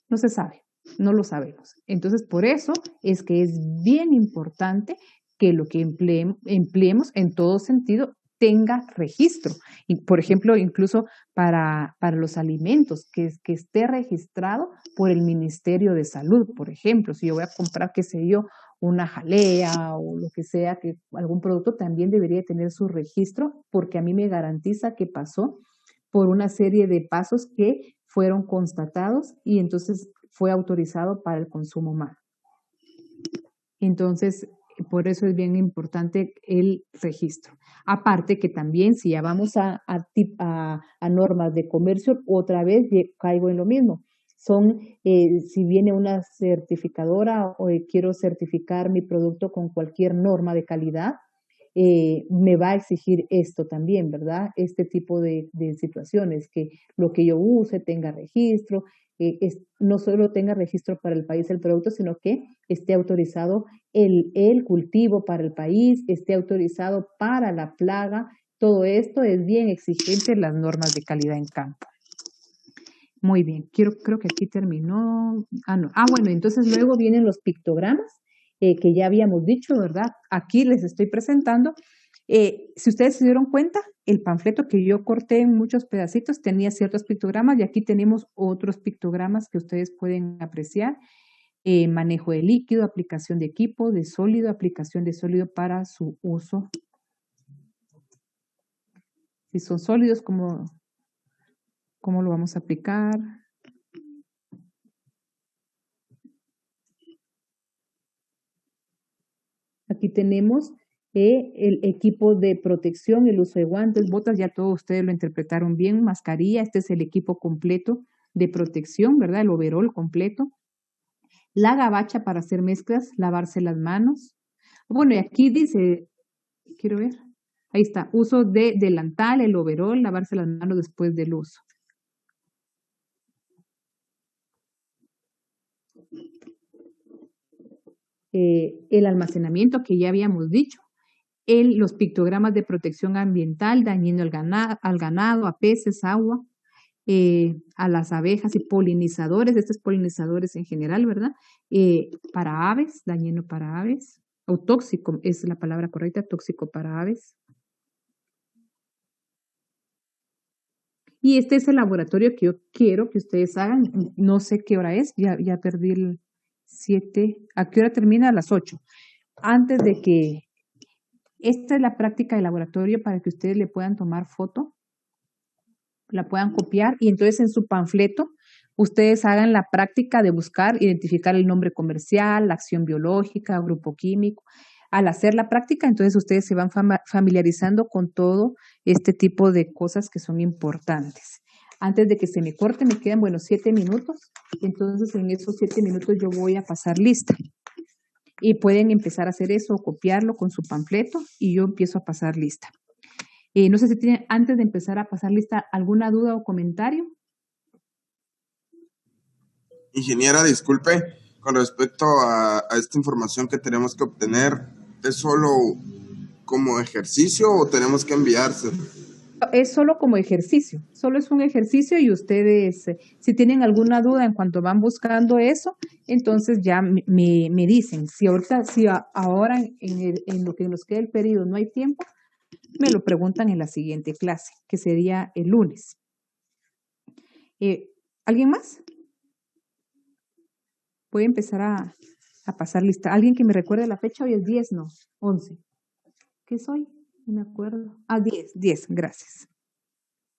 No se sabe, no lo sabemos. Entonces, por eso es que es bien importante que lo que empleemos en todo sentido tenga registro. Y, por ejemplo, incluso para los alimentos, que esté registrado por el Ministerio de Salud, por ejemplo. Si yo voy a comprar, qué sé yo, una jalea o lo que sea, que algún producto también debería tener su registro, porque a mí me garantiza que pasó por una serie de pasos que fueron constatados y entonces fue autorizado para el consumo humano. Entonces, por eso es bien importante el registro. Aparte que también, si ya vamos a normas de comercio, otra vez caigo en lo mismo. Son, si viene una certificadora o quiero certificar mi producto con cualquier norma de calidad, me va a exigir esto también, ¿verdad? Este tipo de situaciones, que lo que yo use tenga registro, no solo tenga registro para el país el producto, sino que esté autorizado el cultivo para el país, esté autorizado para la plaga. Todo esto es bien exigente en las normas de calidad en campo. Muy bien, creo que aquí terminó. No. Bueno, entonces luego vienen los pictogramas, que ya habíamos dicho, ¿verdad? Aquí les estoy presentando. Si ustedes se dieron cuenta, el panfleto que yo corté en muchos pedacitos tenía ciertos pictogramas y aquí tenemos otros pictogramas que ustedes pueden apreciar. Manejo de líquido, aplicación de equipo, de sólido, aplicación de sólido para su uso. Si son sólidos, ¿cómo lo vamos a aplicar? Aquí tenemos el equipo de protección, el uso de guantes, botas, ya todos ustedes lo interpretaron bien, mascarilla, este es el equipo completo de protección, ¿verdad? El overol completo. La gabacha para hacer mezclas, lavarse las manos. Bueno, y aquí dice, quiero ver, ahí está, uso de delantal, el overol, lavarse las manos después del uso. El almacenamiento que ya habíamos dicho. Los pictogramas de protección ambiental, dañino al ganado, a peces, agua, a las abejas y polinizadores, estos polinizadores en general, ¿verdad? Para aves, dañino para aves, o tóxico, es la palabra correcta, tóxico para aves. Y este es el laboratorio que yo quiero que ustedes hagan. No sé qué hora es, ya perdí el 7. ¿A qué hora termina? A las 8. Antes de que... Esta es la práctica de laboratorio para que ustedes le puedan tomar foto, la puedan copiar y entonces en su panfleto ustedes hagan la práctica de buscar, identificar el nombre comercial, la acción biológica, grupo químico. Al hacer la práctica, entonces ustedes se van familiarizando con todo este tipo de cosas que son importantes. Antes de que se me corte, me quedan, 7 minutos. Entonces, en esos 7 minutos yo voy a pasar lista. Y pueden empezar a hacer eso o copiarlo con su panfleto y yo empiezo a pasar lista. No sé si tienen, antes de empezar a pasar lista, alguna duda o comentario. Ingeniera, disculpe, con respecto a esta información que tenemos que obtener, ¿es solo como ejercicio o tenemos que enviarse? Es solo como ejercicio, solo es un ejercicio y ustedes, si tienen alguna duda en cuanto van buscando eso, entonces ya me dicen. Si ahora en lo que nos queda el periodo no hay tiempo, me lo preguntan en la siguiente clase, que sería el lunes. ¿Alguien más? Voy a empezar a pasar lista. ¿Alguien que me recuerde la fecha? Hoy es 10, no, 11. ¿Qué soy? No me acuerdo. 10, gracias.